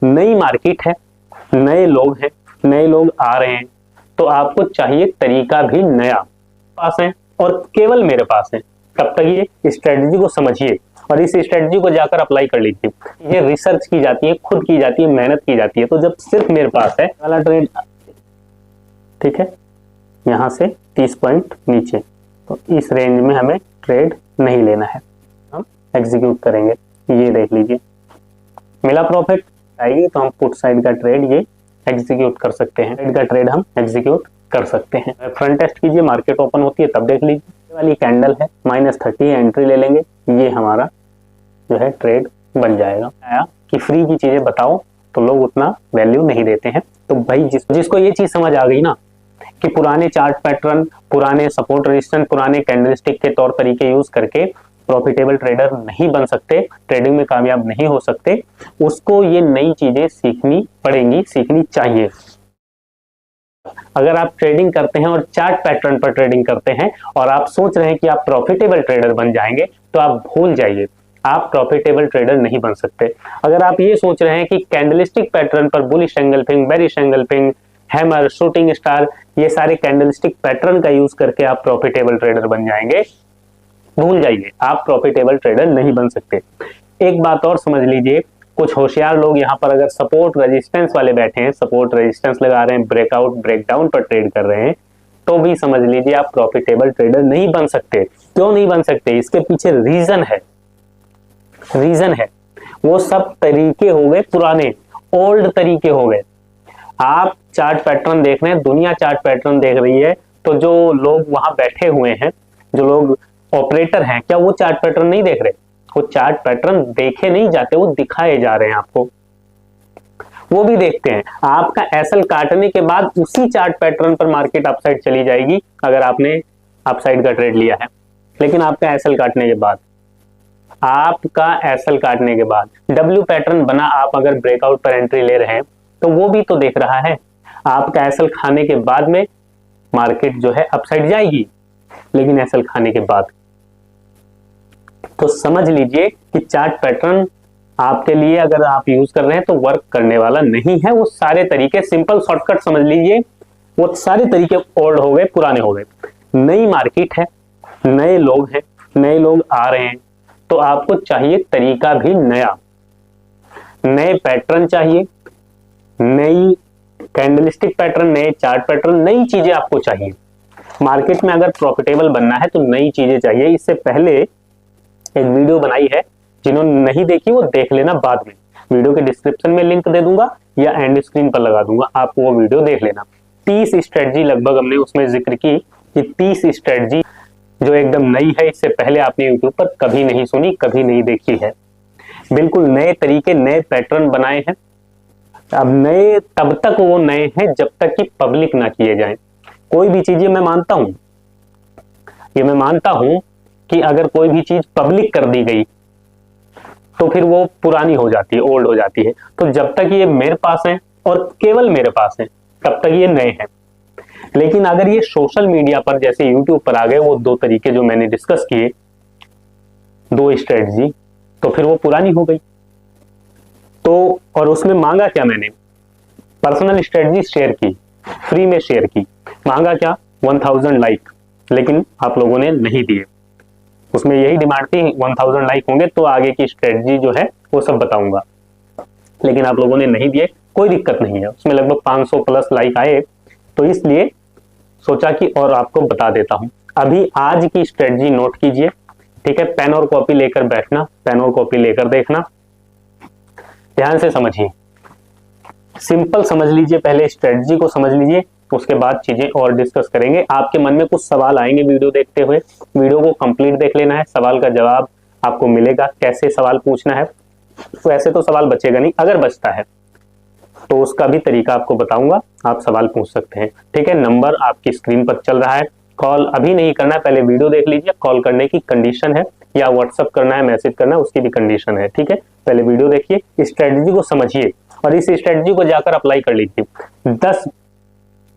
नई मार्केट है, नए लोग हैं, नए लोग आ रहे हैं, तो आपको चाहिए तरीका भी नया पास है और केवल मेरे पास है। तब तक ये स्ट्रेटजी को समझिए और इस स्ट्रेटजी को जाकर अप्लाई कर लीजिए। ये रिसर्च की जाती है, खुद की जाती है, मेहनत की जाती है। तो जब सिर्फ मेरे पास है वाला ट्रेड, ठीक है, यहां से 30 पॉइंट नीचे, तो इस रेंज में हमें ट्रेड नहीं लेना है, हम एग्जीक्यूट करेंगे। ये देख लीजिए मिला प्रॉफिट आएगी तो हम पुट साइड का ट्रेड ये एग्जीक्यूट कर सकते हैं, साइड का ट्रेड हम एग्जीक्यूट कर सकते हैं। फ्रंट टेस्ट कीजिए, मार्केट ओपन होती है तब देख लीजिए। ये वाली कैंडल है -30 एंट्री ले लेंगे, ये हमारा जो है ट्रेड बन जाएगा। आया कि फ्री की चीजें बताओ तो लोग उतना वैल्यू नहीं देते हैं। तो भाई जिसको ये चीज समझ आ गई ना कि पुराने चार्ट पैटर्न, पुराने सपोर्ट रेजिस्टेंस, पुराने कैंडलस्टिक के तौर तरीके यूज करके प्रॉफिटेबल ट्रेडर नहीं बन सकते, ट्रेडिंग में कामयाब नहीं हो सकते, उसको ये नई चीजें सीखनी पड़ेंगी, सीखनी चाहिए। अगर आप ट्रेडिंग करते हैं और चार्ट पैटर्न पर ट्रेडिंग करते हैं और आप सोच रहे हैं कि आप प्रॉफिटेबल ट्रेडर बन जाएंगे, तो आप भूल जाइए, आप प्रॉफिटेबल ट्रेडर नहीं बन सकते। अगर आप ये सोच रहे हैं कि कैंडलस्टिक पैटर्न पर bullish engulfing, bearish engulfing, hammer, shooting star, ये सारे कैंडलस्टिक पैटर्न का यूज करके आप प्रॉफिटेबल ट्रेडर बन जाएंगे, भूल जाइए, आप प्रॉफिटेबल ट्रेडर नहीं बन सकते। एक बात और समझ लीजिए, कुछ होशियार लोग यहाँ पर अगर सपोर्ट रेजिस्टेंस वाले बैठे हैं, सपोर्ट रेजिस्टेंस लगा रहे हैं, ब्रेकआउट ब्रेकडाउन पर ट्रेड कर रहे हैं, तो भी समझ लीजिए आप प्रॉफिटेबल ट्रेडर नहीं बन सकते। क्यों नहीं बन सकते? इसके पीछे रीजन है, वो सब तरीके हो गए पुराने, ओल्ड तरीके हो गए। आप चार्ट पैटर्न देख रहे हैं, दुनिया चार्ट पैटर्न देख रही है, तो जो लोग वहां बैठे हुए हैं, जो लोग ऑपरेटर हैं, क्या वो चार्ट पैटर्न नहीं देख रहे? वो चार्ट पैटर्न देखे नहीं जाते, वो दिखाए जा रहे हैं आपको, वो भी देखते हैं। आपका एसएल काटने के बाद उसी चार्ट पैटर्न पर मार्केट अपसाइड चली जाएगी अगर आपने अपसाइड का ट्रेड लिया है। लेकिन आपका एसएल काटने के बाद डब्ल्यू पैटर्न बना, आप अगर ब्रेकआउट पर एंट्री ले रहे हैं तो वो भी तो देख रहा है। आपका एसएल खाने के बाद में मार्केट जो है अपसाइड जाएगी, लेकिन एसएल खाने के बाद। तो समझ लीजिए कि चार्ट पैटर्न आपके लिए अगर आप यूज कर रहे हैं तो वर्क करने वाला नहीं है। वो सारे तरीके, सिंपल शॉर्टकट समझ लीजिए, वो सारे तरीके ओल्ड हो गए, पुराने हो गए। नई मार्केट है, नए लोग हैं, नए लोग आ रहे हैं, तो आपको चाहिए तरीका भी नया, नए पैटर्न चाहिए, नई कैंडलस्टिक पैटर्न, नए चार्ट पैटर्न, नई चीजें आपको चाहिए। मार्केट में अगर प्रॉफिटेबल बनना है तो नई चीजें चाहिए। इससे पहले एक वीडियो बनाई है, जिन्होंने नहीं देखी वो देख लेना बाद में, वीडियो के डिस्क्रिप्शन में लिंक दे दूंगा या एंड स्क्रीन पर लगा दूंगा, आप वो वीडियो देख लेना। 30 स्ट्रेटजी लगभग हमने उसमें जिक्र की कि 30 स्ट्रेटजी जो एकदम नई है, इससे पहले आपने यूट्यूब पर कभी नहीं सुनी, कभी नहीं देखी है। बिल्कुल नए तरीके, नए पैटर्न बनाए हैं। अब नए तब तक वो नए हैं जब तक कि पब्लिक ना किए जाएं। कोई भी चीजें मैं मानता हूं कि अगर कोई भी चीज पब्लिक कर दी गई तो फिर वो पुरानी हो जाती है, ओल्ड हो जाती है। तो जब तक ये मेरे पास है और केवल मेरे पास है, तब तक ये नए हैं। लेकिन अगर ये सोशल मीडिया पर जैसे यूट्यूब पर आ गए, वो 2 तरीके जो मैंने डिस्कस किए, 2 स्ट्रेटजी, तो फिर वो पुरानी हो गई। तो और उसमें मांगा क्या मैंने? पर्सनल स्ट्रेटजी शेयर की, फ्री में शेयर की। मांगा क्या? 1000 लाइक, लेकिन आप लोगों ने नहीं दिए। उसमें यही डिमांड थी 1000 लाइक होंगे तो आगे की स्ट्रेटजी जो है वो सब बताऊंगा, लेकिन आप लोगों ने नहीं दिए। कोई दिक्कत नहीं है, उसमें लगभग 500 प्लस लाइक आए, तो इसलिए सोचा कि और आपको बता देता हूं। अभी आज की स्ट्रेटजी नोट कीजिए, ठीक है? पेन और कॉपी लेकर बैठना, पेन और कॉपी लेकर देखना, ध्यान से समझिए, सिंपल समझ लीजिए, पहले स्ट्रेटजी को समझ लीजिए, उसके बाद चीजें और डिस्कस करेंगे। आपके मन में कुछ सवाल आएंगे वीडियो देखते हुए, वीडियो को कंप्लीट देख लेना है, सवाल का जवाब आपको मिलेगा, कैसे सवाल पूछना है। तो ऐसे तो सवाल बचेगा नहीं, अगर बचता है तो उसका भी तरीका आपको बताऊंगा, आप सवाल पूछ सकते हैं, ठीक है? नंबर आपकी स्क्रीन पर चल रहा है, कॉल अभी नहीं करना है, पहले वीडियो देख लीजिए। कॉल करने की कंडीशन है, या व्हाट्सअप करना है, मैसेज करना है, उसकी भी कंडीशन है, ठीक है? पहले वीडियो देखिए, स्ट्रेटजी को समझिए और इस स्ट्रेटजी को जाकर अप्लाई कर लीजिए। 10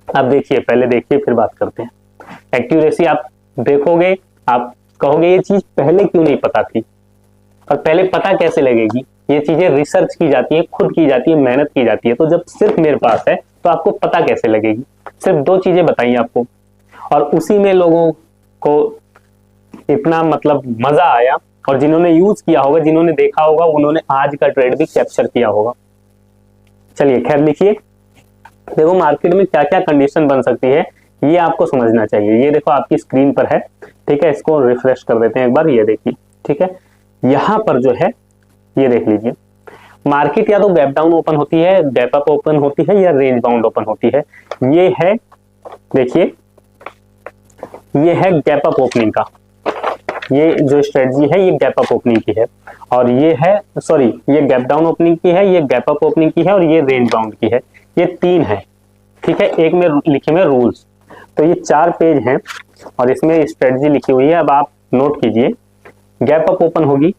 आप देखिए, पहले देखिए फिर बात करते हैं। एक्यूरेसी आप देखोगे, आप कहोगे ये चीज पहले क्यों नहीं पता थी, और पहले पता कैसे लगेगी? ये चीजें रिसर्च की जाती है, खुद की जाती है, मेहनत की जाती है। तो जब सिर्फ मेरे पास है तो आपको पता कैसे लगेगी? सिर्फ 2 चीजें बताई आपको और उसी में लोगों को इतना मतलब मजा आया, और जिन्होंने यूज किया होगा, जिन्होंने देखा होगा, उन्होंने आज का ट्रेड भी कैप्चर किया होगा। चलिए खैर लिखिए, देखो मार्केट में क्या क्या कंडीशन बन सकती है ये आपको समझना चाहिए। ये देखो आपकी स्क्रीन पर है, ठीक है, इसको रिफ्रेश कर देते हैं एक बार, ये देखिए, ठीक है। यहां पर जो है ये देख लीजिए, मार्केट या तो गैप डाउन ओपन होती है, गैप अप ओपन होती है, या रेंज बाउंड ओपन होती है। ये है, देखिए ये है गैप अप ओपनिंग का, ये जो स्ट्रेटजी है ये गैप अप ओपनिंग की है, और ये है सॉरी ये गैप डाउन ओपनिंग की है, ये गैप अप ओपनिंग की है, और ये रेंज बाउंड की है। ये 3 है, ठीक है। एक में लिखे हुए रूल्स, तो ये 4 पेज हैं और इसमें स्ट्रेटजी लिखी हुई है। अब आप नोट कीजिए, गैप अप ओपन होगी,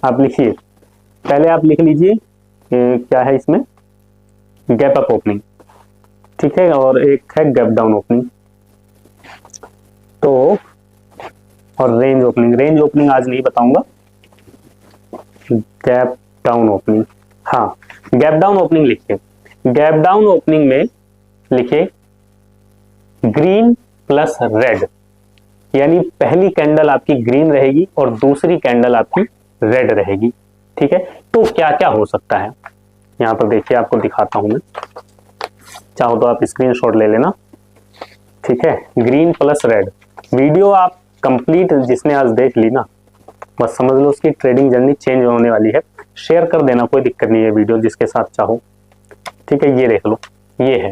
आप लिखिए, पहले आप लिख लीजिए क्या है इसमें, गैप अप ओपनिंग, ठीक है, और एक है गैप डाउन ओपनिंग, तो और रेंज ओपनिंग। रेंज ओपनिंग आज नहीं बताऊंगा, गैप डाउन ओपनिंग, हाँ गैप डाउन ओपनिंग लिखिए। गैप डाउन ओपनिंग में लिखिए ग्रीन प्लस रेड, यानी पहली कैंडल आपकी ग्रीन रहेगी और दूसरी कैंडल आपकी रेड रहेगी, ठीक है। तो क्या क्या हो सकता है यहां पर देखिए, आपको दिखाता हूं मैं, चाहो तो आप स्क्रीनशॉट ले लेना, ठीक है। ग्रीन प्लस रेड, वीडियो आप कंप्लीट जिसने आज देख ली ना, बस समझ लो उसकी ट्रेडिंग जर्नी चेंज होने वाली है। शेयर कर देना, कोई दिक्कत नहीं है वीडियो जिसके साथ चाहो, ठीक है। ये देख लो, ये है,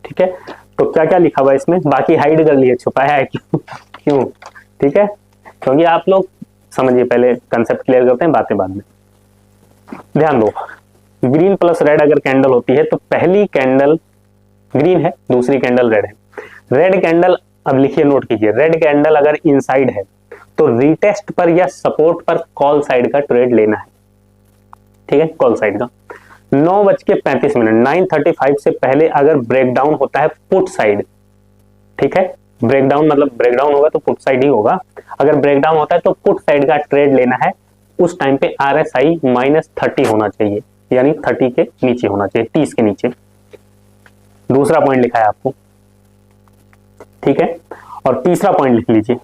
ठीक है। तो क्या क्या लिखा हुआ है इसमें, बाकी हाइड कर लिए, छुपाया है क्यों क्यों, ठीक है, क्योंकि आप लोग समझिए, पहले कंसेप्ट क्लियर करते हैं, बातें बाद में। ध्यान दो, ग्रीन प्लस रेड अगर कैंडल होती है तो पहली कैंडल ग्रीन है, दूसरी कैंडल रेड है। रेड कैंडल, अब लिखिए नोट कीजिए, रेड कैंडल अगर इनसाइड है तो रीटेस्ट पर या सपोर्ट पर कॉल साइड का ट्रेड लेना है, ठीक है, कॉल साइड का। 9:35 9:35 से पहले अगर ब्रेकडाउन होता है पुट साइड, ठीक है, ब्रेकडाउन मतलब ब्रेकडाउन होगा तो पुट साइड ही होगा, अगर ब्रेकडाउन होता है तो पुट साइड का ट्रेड लेना है। उस टाइम पे RSI -30 होना चाहिए, यानी 30 के नीचे होना चाहिए, 30 के नीचे। दूसरा पॉइंट लिखा है आपको, ठीक है। और तीसरा पॉइंट लिख लीजिए,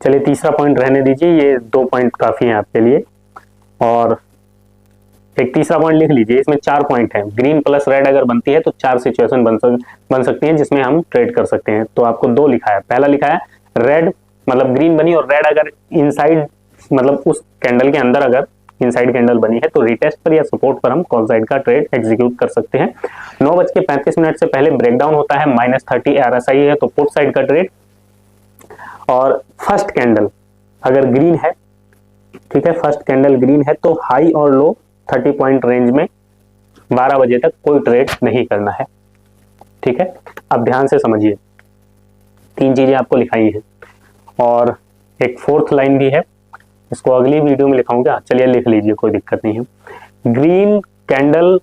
चलिए तीसरा पॉइंट रहने दीजिए, ये 2 पॉइंट काफी हैं आपके लिए, और एक तीसरा पॉइंट लिख लीजिए। इसमें 4 पॉइंट हैं, ग्रीन प्लस रेड अगर बनती है तो 4 सिचुएशन बन सकती हैं जिसमें हम ट्रेड कर सकते हैं। तो आपको 2 लिखा है, पहला लिखा है रेड मतलब ग्रीन बनी और रेड अगर इनसाइड मतलब उस कैंडल के अंदर अगर इनसाइड कैंडल बनी है तो रिटेस्ट पर या सपोर्ट पर हम कॉल साइड का ट्रेड एग्जीक्यूट कर सकते हैं। 9:35 से पहले ब्रेकडाउन होता है, -30 RSI है तो पुट साइड का ट्रेड, और फर्स्ट कैंडल अगर ग्रीन है, ठीक है, फर्स्ट कैंडल ग्रीन है तो हाई और लो 30 पॉइंट रेंज में 12 बजे तक कोई ट्रेड नहीं करना है, ठीक है। अब ध्यान से समझिए, 3 चीजें आपको लिखाई हैं और एक 4th लाइन भी है, इसको अगली वीडियो में लिखाऊंगा, चलिए लिख लीजिए, कोई दिक्कत नहीं है। ग्रीन कैंडल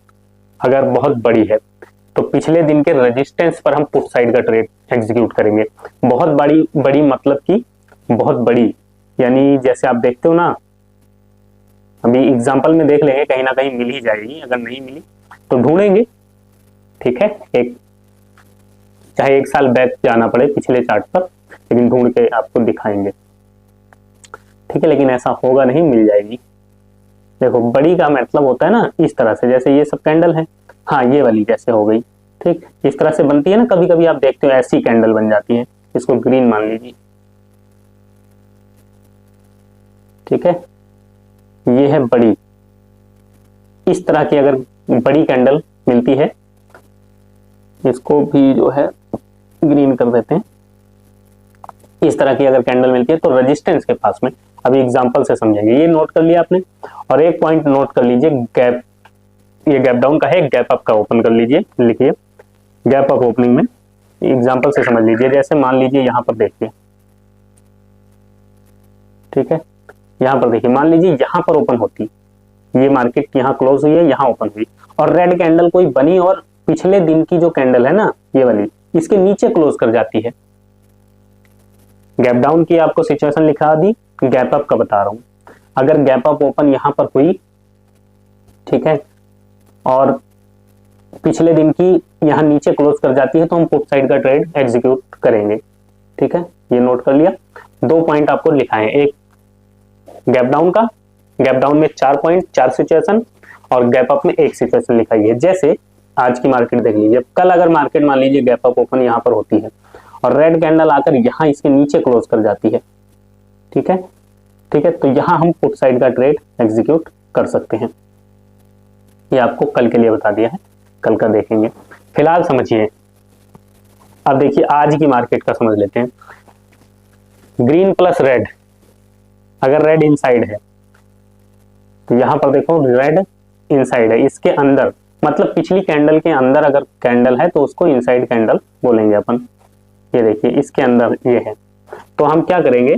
अगर बहुत बड़ी है तो पिछले दिन के रेजिस्टेंस पर हम पुट साइड का ट्रेड एग्जीक्यूट करेंगे। बहुत बड़ी मतलब कि बहुत बड़ी, यानी जैसे आप देखते हो ना, अभी एग्जांपल में देख लेंगे, कहीं ना कहीं मिल ही जाएगी, अगर नहीं मिली तो ढूंढेंगे, ठीक है। एक चाहे 1 साल बैक जाना पड़े पिछले चार्ट पर, लेकिन ढूंढ के आपको दिखाएंगे, ठीक है। लेकिन ऐसा होगा नहीं, मिल जाएगी। देखो बड़ी का मतलब होता है ना इस तरह से, जैसे ये सब कैंडल है, हाँ ये वाली जैसे हो गई, ठीक, इस तरह से बनती है ना, कभी कभी आप देखते हो ऐसी कैंडल बन जाती है, इसको ग्रीन मान लीजिए, ठीक है। ये है बड़ी, इस तरह की अगर बड़ी कैंडल मिलती है, इसको भी जो है ग्रीन कर देते हैं, इस तरह की अगर कैंडल मिलती है तो रेजिस्टेंस के पास में, अभी एग्जांपल से समझेंगे। ये नोट कर लिया आपने, और एक पॉइंट नोट कर लीजिए, गैप, ये गैप डाउन का है, गैप अप का ओपन कर लीजिए, लिखिए गैप अप ओपनिंग में एग्जांपल से समझ लीजिए। जैसे मान लीजिए यहां पर देखिए, ठीक है, यहां पर देखिए, मान लीजिए यहां पर ओपन होती, ये मार्केट यहां क्लोज हुई है, यहां ओपन हुई, और रेड कैंडल कोई बनी और पिछले दिन की जो कैंडल है ना ये वाली, इसके नीचे क्लोज कर जाती है। गैप डाउन की आपको सिचुएशन लिखा दी, गैप अप का बता रहा हूं। अगर गैप अप ओपन यहां पर हुई, ठीक है, और पिछले दिन की यहां नीचे क्लोज कर जाती है तो हम पुट साइड का ट्रेड एग्जीक्यूट करेंगे। ठीक है, ये नोट कर लिया। 2 पॉइंट आपको लिखाए हैं, एक गैप डाउन का, गैप डाउन में 4 पॉइंट 4 सिचुएशन, और गैप अप में 1 सिचुएशन लिखाई है। जैसे आज की मार्केट देख लीजिए, कल अगर मार्केट मान लीजिए गैप अप ओपन यहां पर होती है और रेड कैंडल आकर यहां इसके नीचे क्लोज कर जाती है, ठीक है, ठीक है, तो यहां हम पुट साइड का ट्रेड एग्जीक्यूट कर सकते हैं। ये आपको कल के लिए बता दिया है, कल का देखेंगे। फिलहाल समझिए, अब देखिए आज की मार्केट का समझ लेते हैं। ग्रीन प्लस रेड, अगर रेड इनसाइड है तो यहां पर देखो रेड इनसाइड है, इसके अंदर मतलब पिछली कैंडल के अंदर अगर कैंडल है तो उसको इनसाइड कैंडल बोलेंगे अपन। ये देखिए इसके अंदर ये है, तो हम क्या करेंगे,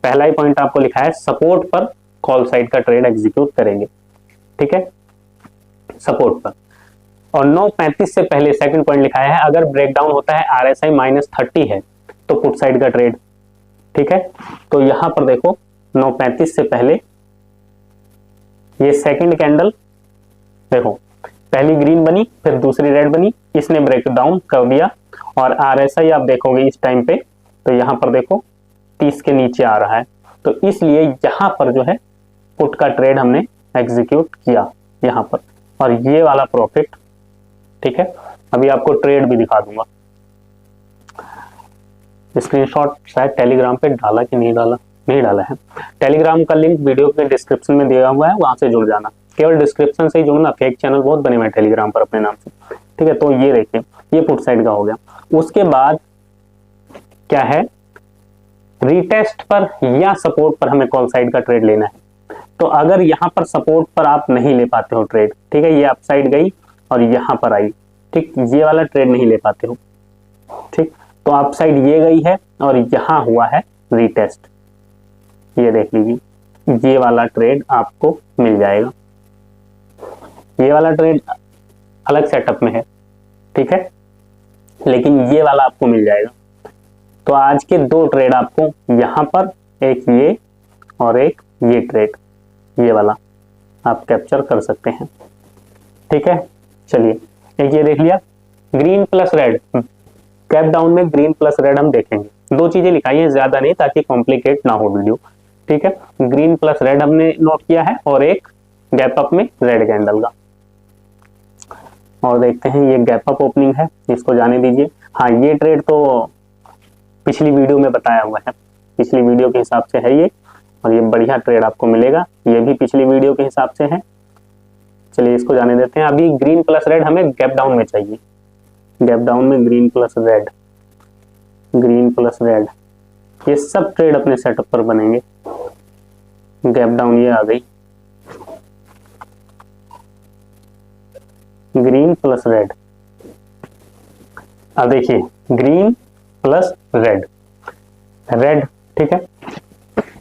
पहला ही पॉइंट आपको लिखा है, सपोर्ट पर कॉल साइड का ट्रेड एग्जीक्यूट करेंगे। ठीक है, सपोर्ट पर। और 9:35 से पहले सेकंड पॉइंट लिखा है, अगर ब्रेकडाउन होता है RSI -30 है तो पुट साइड का ट्रेड। ठीक है, तो यहां पर देखो 9:35 से पहले ये सेकंड कैंडल देखो, पहली ग्रीन बनी फिर दूसरी रेड बनी, इसने ब्रेकडाउन कर दिया और RSI आप देखोगे इस टाइम पे तो यहां पर देखो 30 के नीचे आ रहा है, तो इसलिए यहां पर जो है पुट का ट्रेड हमने एग्जीक्यूट किया यहां पर, और ये वाला प्रॉफिट। ठीक है, अभी आपको ट्रेड भी दिखा दूंगा। स्क्रीनशॉट शायद टेलीग्राम पे डाला कि नहीं डाला, नहीं डाला है। टेलीग्राम का लिंक वीडियो के डिस्क्रिप्शन में दिया हुआ है, वहां से जुड़ जाना, केवल डिस्क्रिप्शन से ही जुड़ना, फेक चैनल बहुत बने हुए हैं टेलीग्राम पर अपने नाम से। ठीक है, तो ये देखिए ये पुट साइड का हो गया। उसके बाद क्या है, रीटेस्ट पर या सपोर्ट पर हमें कॉल साइड का ट्रेड लेना है। तो अगर यहां पर सपोर्ट पर आप नहीं ले पाते हो ट्रेड, ठीक है, ये अप साइड गई और यहां पर आई, ठीक, ये वाला ट्रेड नहीं ले पाते हो, ठीक, तो अप साइड ये गई है और यहां हुआ है रीटेस्ट, ये देख लीजिए, ये वाला ट्रेड आपको मिल जाएगा। ये वाला ट्रेड अलग सेटअप में है, ठीक है, लेकिन ये वाला आपको मिल जाएगा। तो आज के 2 ट्रेड आपको यहां पर, एक ये और एक ये ट्रेड, ये वाला आप कैप्चर कर सकते हैं। ठीक है, चलिए एक ये देख लिया, green plus red, gap down में ग्रीन प्लस रेड हम देखेंगे। 2 चीजें लिखाई हैं, ज्यादा नहीं, ताकि कॉम्प्लिकेट ना हो वीडियो। ठीक है, ग्रीन प्लस रेड हमने नोट किया है और एक गैप अप में रेड कैंडल का। और देखते हैं, ये गैप अप ओपनिंग है, इसको जाने दीजिए। हाँ, ये ट्रेड तो पिछली वीडियो में बताया हुआ है, पिछली वीडियो के हिसाब से है ये, और ये बढ़िया ट्रेड आपको मिलेगा, ये भी पिछली वीडियो के हिसाब से है। चलिए इसको जाने देते हैं। अभी ग्रीन प्लस रेड हमें गैप डाउन में चाहिए, गैप डाउन में green plus red, green plus red, ये सब ट्रेड अपने सेटअप पर बनेंगे। गैप डाउन ये आ गई, ग्रीन प्लस रेड। अब देखिए ग्रीन प्लस रेड, रेड, ठीक है,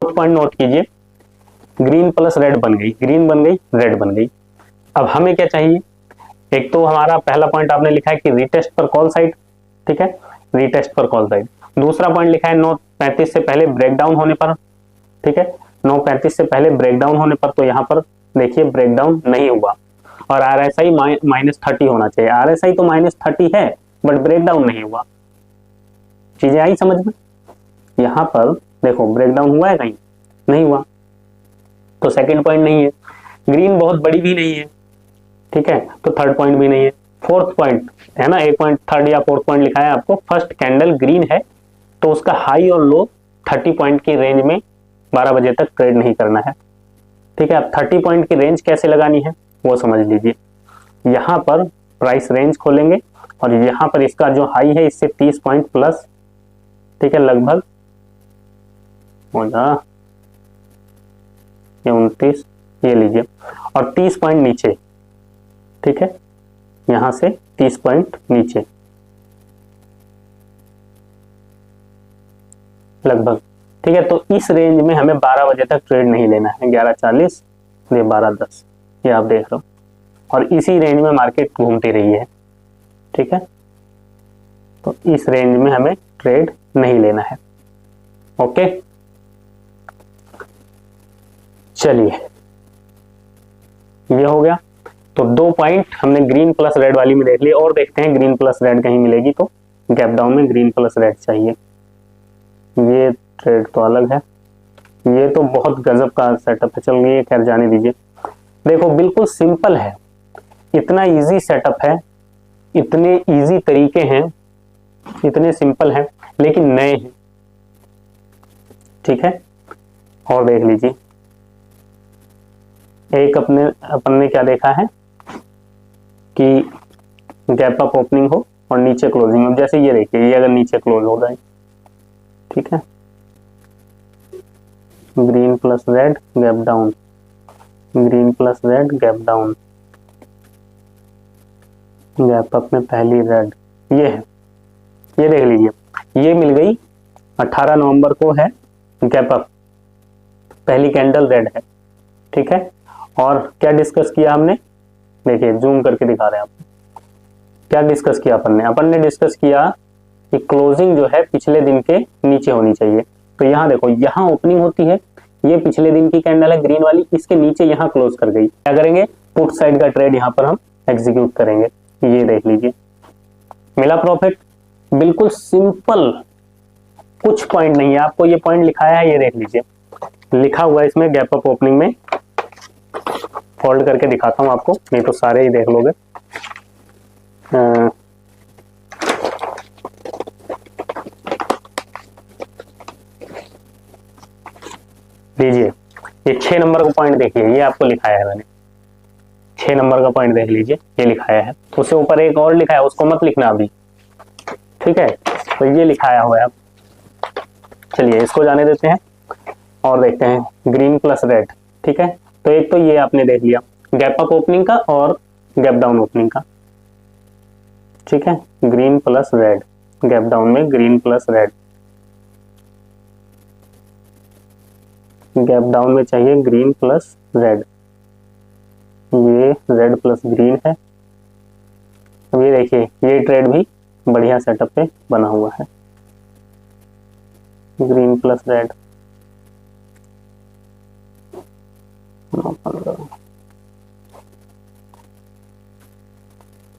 पॉइंट नोट कीजिए, ग्रीन प्लस रेड बन गई, ग्रीन बन गई, रेड बन गई। अब हमें क्या चाहिए, एक तो हमारा पहला पॉइंट आपने लिखा है कि रीटेस्ट पर कॉल साइड, ठीक है, रीटेस्ट पर कॉल साइड। दूसरा पॉइंट लिखा है 9:35 से पहले ब्रेकडाउन होने पर, ठीक है, 9:35 से पहले ब्रेकडाउन होने पर, तो यहां पर देखिए ब्रेकडाउन नहीं हुआ और RSI -30 होना चाहिए। RSI तो -30 है बट ब्रेकडाउन नहीं हुआ। चीजें आई समझ में? यहां पर देखो ब्रेकडाउन हुआ है, कहीं नहीं हुआ, तो सेकंड पॉइंट नहीं है। ग्रीन बहुत बड़ी भी नहीं है, ठीक है, तो थर्ड पॉइंट भी नहीं है। फोर्थ पॉइंट है ना, एक पॉइंट थर्ड या फोर्थ पॉइंट लिखा है आपको, फर्स्ट कैंडल ग्रीन है तो उसका हाई और लो 30 पॉइंट की रेंज में 12 बजे तक ट्रेड नहीं करना है। ठीक है, अब 30 पॉइंट की रेंज कैसे लगानी है वो समझ लीजिए। यहां पर प्राइस रेंज खोलेंगे और यहां पर इसका जो हाई है इससे 30 पॉइंट प्लस, ठीक है, लगभग हो जा 29, ये लीजिए, और 30 पॉइंट नीचे, ठीक है, यहां से 30 पॉइंट नीचे लगभग, ठीक है, तो इस रेंज में हमें 12 बजे तक ट्रेड नहीं लेना है। 11:40 ये 12:10 ये आप देख लो, और इसी रेंज में मार्केट घूमती रही है, ठीक है, तो इस रेंज में हमें ट्रेड नहीं लेना है। ओके, चलिए ये हो गया। तो 2 पॉइंट हमने ग्रीन प्लस रेड वाली में देख लिए, और देखते हैं ग्रीन प्लस रेड कहीं मिलेगी तो गैप डाउन में ग्रीन प्लस रेड चाहिए। ये ट्रेड तो अलग है, ये तो बहुत गजब का सेटअप है। चलिए खैर जाने दीजिए। देखो बिल्कुल सिंपल है, इतना इजी सेटअप है, इतने इजी तरीके हैं, इतने सिंपल हैं, लेकिन नए हैं। ठीक है, और देख लीजिए। एक अपन ने क्या देखा है कि गैप अप ओपनिंग हो और नीचे क्लोजिंग हो। जैसे ये देखिए, ये अगर नीचे क्लोज हो जाए, ठीक है, green plus red gap down, green plus red gap down, gap up में पहली रेड, ये है, ये देख लीजिए, ये मिल गई 18 नवंबर को है गैप अप, पहली कैंडल रेड है। ठीक है, और क्या डिस्कस किया हमने, देखिए जूम करके दिखा रहे हैं आपको, क्या डिस्कस किया अपन ने डिस्कस किया कि क्लोजिंग जो है पिछले दिन के नीचे होनी चाहिए। तो यहाँ देखो, यहाँ ओपनिंग होती है, ये पिछले दिन की कैंडल है ग्रीन वाली, इसके नीचे यहाँ क्लोज कर गई। क्या करेंगे, पुट साइड का ट्रेड यहाँ पर हम एग्जीक्यूट करेंगे। ये देख लीजिए, मिला प्रॉफिट। बिल्कुल सिंपल, कुछ पॉइंट नहीं है, आपको ये पॉइंट लिखाया है, ये देख लीजिए, लिखा हुआ है इसमें गैप अप ओपनिंग में। फोल्ड करके दिखाता हूं आपको, नहीं तो सारे ही देख लोगे। लीजिए, ये 6 नंबर का पॉइंट देखिए, ये आपको लिखाया है मैंने, 6 नंबर का पॉइंट देख लीजिए, ये लिखाया है। उससे ऊपर एक और लिखा है, उसको मत लिखना अभी, ठीक है, तो ये लिखाया हुआ है। आप चलिए इसको जाने देते हैं और देखते हैं ग्रीन प्लस रेड। ठीक है, तो एक तो ये आपने देख लिया गैप अप ओपनिंग का और गैप डाउन ओपनिंग का। ठीक है, green plus red, gap down में green plus red, gap down में चाहिए ग्रीन प्लस रेड, ये रेड प्लस ग्रीन है। अब ये देखिए, ये ट्रेड भी बढ़िया सेटअप पे बना हुआ है, ग्रीन प्लस रेड।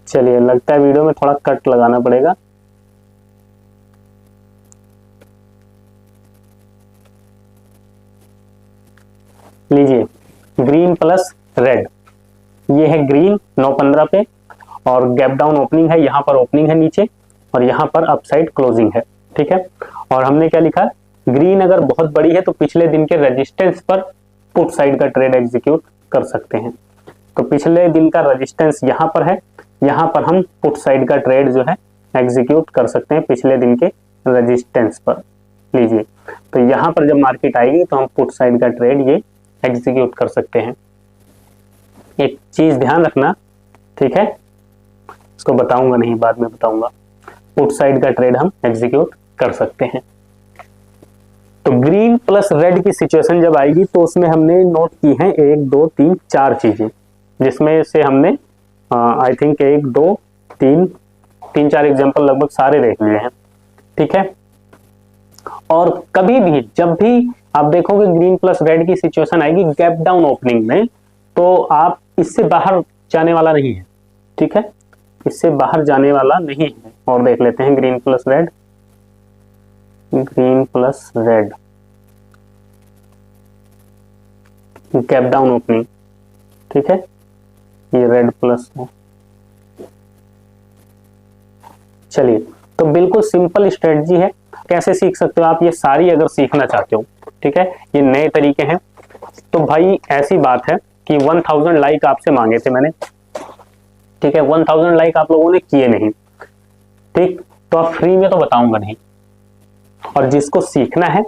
चलिए, लगता है वीडियो में थोड़ा कट लगाना पड़ेगा। लीजिए, ग्रीन प्लस रेड, ये है ग्रीन 9:15 पे, और गैप डाउन ओपनिंग है, यहाँ पर ओपनिंग है नीचे, और यहाँ पर अपसाइड क्लोजिंग है। ठीक है, और हमने क्या लिखा, ग्रीन अगर बहुत बड़ी है तो पिछले दिन के रेजिस्टेंस पर पुट साइड का ट्रेड एग्जीक्यूट कर सकते हैं। तो पिछले दिन का रेजिस्टेंस यहाँ पर है, यहाँ पर हम पुट साइड का ट्रेड जो है एग्जीक्यूट कर सकते हैं पिछले दिन के रेजिस्टेंस पर। लीजिए, तो यहाँ पर जब मार्केट आएगी तो हम पुट साइड का ट्रेड ये एग्जीक्यूट कर सकते हैं। एक चीज ध्यान रखना, ठीक है, इसको बताऊंगा नहीं, बाद में बताऊंगा। पुट साइड का ट्रेड हम एग्जीक्यूट कर सकते हैं। तो ग्रीन प्लस रेड की सिचुएशन जब आएगी तो उसमें हमने नोट की है 1 2 3 4 चीजें, जिसमें से हमने आई थिंक 1 2 3 4 एग्जांपल लगभग सारे देख लिए हैं। ठीक है, और कभी भी जब भी आप देखोगे ग्रीन प्लस रेड की सिचुएशन आएगी गैप डाउन ओपनिंग में, तो आप इससे बाहर जाने वाला नहीं है। ठीक है, इससे बाहर जाने वाला नहीं है। और देख लेते हैं green plus red, green plus red, gap down opening. ठीक है, ये रेड प्लस है। चलिए, तो बिल्कुल सिंपल स्ट्रेटजी है, कैसे सीख सकते हो आप, ये सारी अगर सीखना चाहते हो। ठीक है, ये नए तरीके हैं। तो भाई ऐसी बात है कि 1000 लाइक आपसे मांगे थे मैंने, ठीक है, 1000 लाइक आप लोगों ने किए नहीं। ठीक, तो आप फ्री में तो बताऊंगा नहीं, और जिसको सीखना है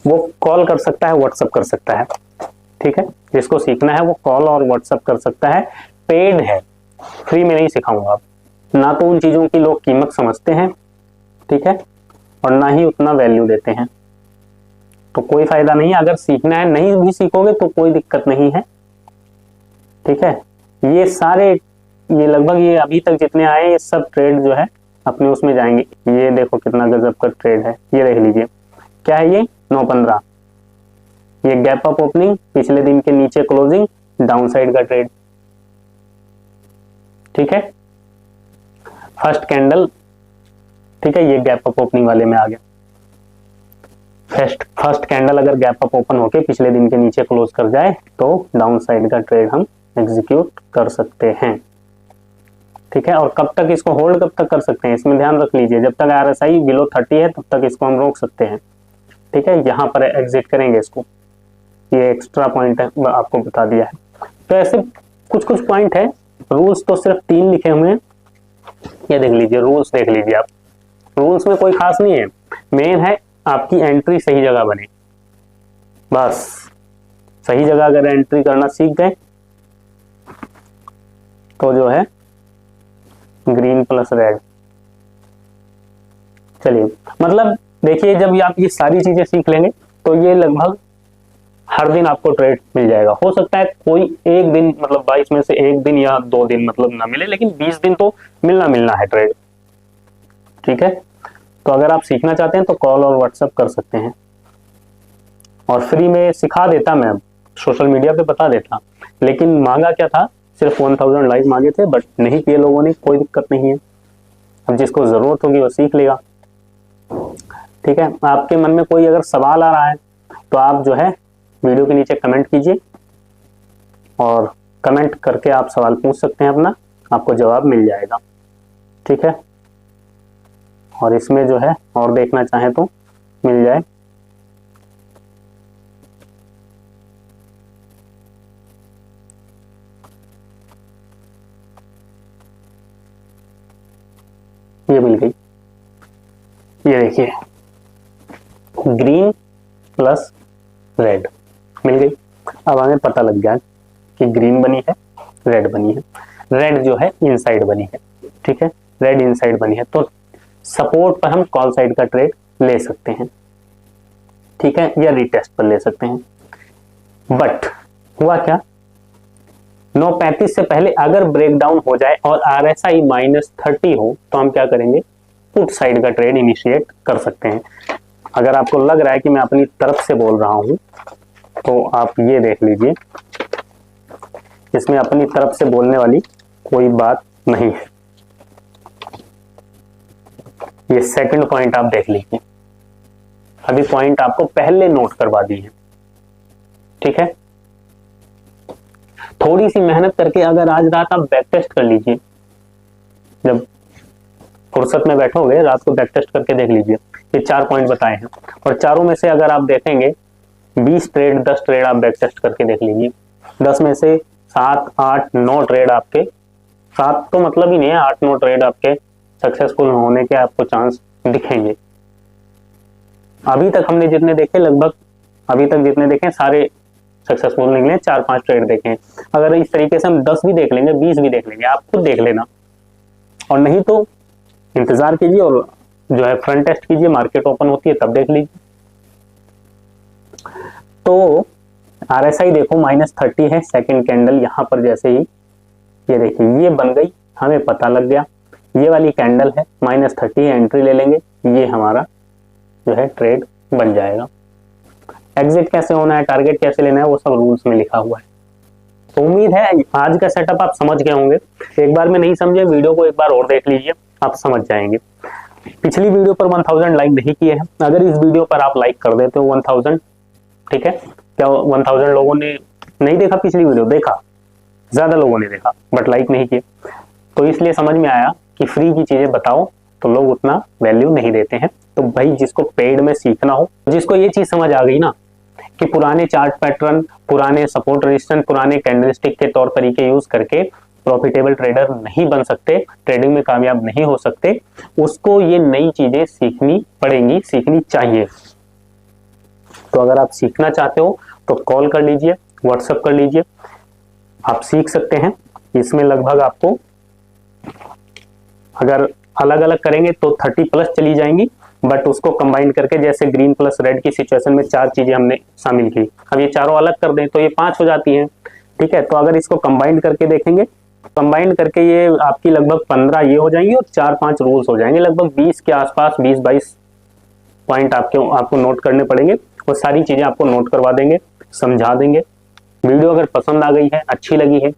वो कॉल कर सकता है, व्हाट्सएप कर सकता है। ठीक है, जिसको सीखना है वो कॉल और व्हाट्सएप कर सकता है। पेड है, फ्री में नहीं सिखाऊंगा ना, तो उन चीजों की लोग कीमत समझते हैं, ठीक है, और ना ही उतना वैल्यू देते हैं, तो कोई फायदा नहीं है। अगर सीखना है, नहीं भी सीखोगे तो कोई दिक्कत नहीं है। ठीक है, ये सारे, ये लगभग ये अभी तक जितने आए ये सब ट्रेड जो है अपने उसमें जाएंगे। ये देखो कितना गजब का ट्रेड है, ये देख लीजिए, क्या है ये 9:15, ये गैप अप ओपनिंग, पिछले दिन के नीचे क्लोजिंग, डाउन साइड का ट्रेड। ठीक है, फर्स्ट कैंडल, ठीक है, ये गैप अप ओपनिंग वाले में आ गया। फर्स्ट कैंडल अगर गैप अप ओपन होके पिछले दिन के नीचे क्लोज कर जाए तो डाउन साइड का ट्रेड हम एग्जीक्यूट कर सकते हैं। ठीक है, और कब तक इसको होल्ड कब तक कर सकते हैं, इसमें ध्यान रख लीजिए, जब तक RSI बिलो 30 है तब तक इसको हम रोक सकते हैं। ठीक है, यहाँ पर एग्जिट करेंगे इसको, ये एक्स्ट्रा पॉइंट है, आपको बता दिया है। तो ऐसे कुछ कुछ पॉइंट है, रूल्स तो सिर्फ 3 लिखे हुए हैं, ये देख लीजिए, रूल्स देख लीजिए आप। रूल्स में कोई खास नहीं है, मेन है आपकी एंट्री सही जगह बने, बस सही जगह अगर एंट्री करना सीख गए तो जो है ग्रीन प्लस रेड। चलिए, मतलब देखिए, जब आप ये सारी चीजें सीख लेंगे तो ये लगभग हर दिन आपको ट्रेड मिल जाएगा। हो सकता है कोई एक दिन, मतलब 22 में से एक दिन या 2 दिन मतलब ना मिले, लेकिन 20 दिन तो मिलना है ट्रेड। ठीक है, तो अगर आप सीखना चाहते हैं तो कॉल और व्हाट्सएप कर सकते हैं, और फ्री में सिखा देता मैं, सोशल मीडिया पे बता देता, लेकिन मांगा क्या था, सिर्फ 1000 लाइक मांगे थे, बट नहीं किए लोगों ने, कोई दिक्कत नहीं है, अब जिसको जरूरत होगी वो सीख लेगा। ठीक है, आपके मन में कोई अगर सवाल आ रहा है तो आप जो है वीडियो के नीचे कमेंट कीजिए, और कमेंट करके आप सवाल पूछ सकते हैं अपना, आपको जवाब मिल जाएगा। ठीक है, और इसमें जो है और देखना चाहें तो मिल जाए। ये मिल गई, ये देखिए ग्रीन प्लस रेड मिल गई। अब हमें पता लग गया कि ग्रीन बनी है, रेड बनी है, रेड जो है इनसाइड बनी है। ठीक है, रेड इनसाइड बनी है, तो सपोर्ट पर हम कॉल साइड का ट्रेड ले सकते हैं। ठीक है, या रीटेस्ट पर ले सकते हैं। बट हुआ क्या, 9:35 से पहले अगर ब्रेकडाउन हो जाए और RSI -30 हो तो हम क्या करेंगे, पुट साइड का ट्रेड इनिशिएट कर सकते हैं। अगर आपको लग रहा है कि मैं अपनी तरफ से बोल रहा हूं तो आप ये देख लीजिए, इसमें अपनी तरफ से बोलने वाली कोई बात नहीं है। ये सेकंड पॉइंट आप देख लीजिए, अभी पॉइंट आपको पहले नोट करवा दी है। ठीक है, थोड़ी सी मेहनत करके अगर आज रात आप बैक टेस्ट कर लीजिए, जब फुर्सत में बैठोगे रात को बैक टेस्ट करके देख लीजिए, ये 4 पॉइंट बताए हैं, और चारों में से अगर आप देखेंगे 20 ट्रेड 10 ट्रेड आप बैक टेस्ट करके देख लीजिए, 10 में से 7 8 9 ट्रेड आपके, 7 तो मतलब ही नहीं है, 8 9 ट्रेड आपके सक्सेसफुल होने के आपको चांस दिखेंगे। अभी तक हमने जितने देखे, लगभग अभी तक जितने देखे सारे सक्सेसफुल निकले, 4-5 ट्रेड देखे। अगर इस तरीके से हम 10 भी देख लेंगे, 20 भी देख लेंगे, आप खुद देख लेना, और नहीं तो इंतजार कीजिए और जो है फ्रंट टेस्ट कीजिए, मार्केट ओपन होती है तब देख लीजिए। तो RSI देखो -30 है, सेकंड कैंडल यहां पर जैसे ही ये देखिए ये बन गई, हमें पता लग गया ये वाली कैंडल है -30 है, एंट्री ले लेंगे, ये हमारा जो है ट्रेड बन जाएगा। एग्जिट कैसे होना है, टारगेट कैसे लेना है, वो सब रूल्स में लिखा हुआ है। तो उम्मीद है आज का सेटअप आप समझ गए होंगे। एक बार में नहीं समझे, वीडियो को एक बार और देख लीजिए, आप समझ जाएंगे। पिछली वीडियो पर 1000 लाइक नहीं किए हैं, अगर इस वीडियो पर आप लाइक कर देते हो 1000, ठीक है, क्या 1000 लोगों ने नहीं देखा पिछली वीडियो, देखा, ज्यादा लोगों ने देखा बट लाइक नहीं किए, तो इसलिए समझ में आया कि फ्री की चीजें बताओ तो लोग उतना वैल्यू नहीं देते हैं। तो भाई जिसको पेड में सीखना हो, जिसको ये चीज समझ आ गई ना कि पुराने चार्ट पैटर्न, पुराने सपोर्ट रेजिस्टेंस, पुराने कैंडलस्टिक के तौर तरीके यूज करके प्रॉफिटेबल ट्रेडर नहीं बन सकते, ट्रेडिंग में कामयाब नहीं हो सकते, उसको ये नई चीजें सीखनी पड़ेंगी, सीखनी चाहिए। तो अगर आप सीखना चाहते हो तो कॉल कर लीजिए, व्हाट्सएप कर लीजिए, आप सीख सकते हैं। इसमें लगभग आपको अगर अलग अलग करेंगे तो 30+ चली जाएंगी, बट उसको कंबाइन करके जैसे ग्रीन प्लस रेड की सिचुएशन में 4 चीजें हमने शामिल की, अब ये चारों अलग कर दें तो ये 5 हो जाती हैं। ठीक है, तो अगर इसको कंबाइन करके देखेंगे, कंबाइन करके ये आपकी लगभग 15 ये हो जाएंगी और 4-5 रूल्स हो जाएंगे, लगभग 20 के आसपास, 20-22 पॉइंट आपको नोट करने पड़ेंगे, वो सारी चीजें आपको नोट करवा देंगे। समझा देंगे। वीडियो अगर पसंद आ गई है, अच्छी लगी है,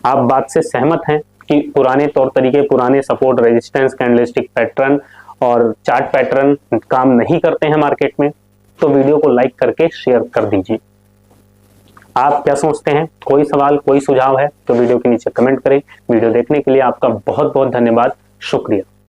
आप बात से सहमत हैं कि पुराने तौर तरीके, पुराने सपोर्ट, रेजिस्टेंस, कैंडलस्टिक पैटर्न और चार्ट पैटर्न काम नहीं करते हैं मार्केट में, तो वीडियो को लाइक करके शेयर कर दीजिए। आप क्या सोचते हैं? कोई सवाल, कोई सुझाव है तो वीडियो के नीचे कमेंट करें। वीडियो देखने के लिए आपका बहुत बहुत धन्यवाद, शुक्रिया।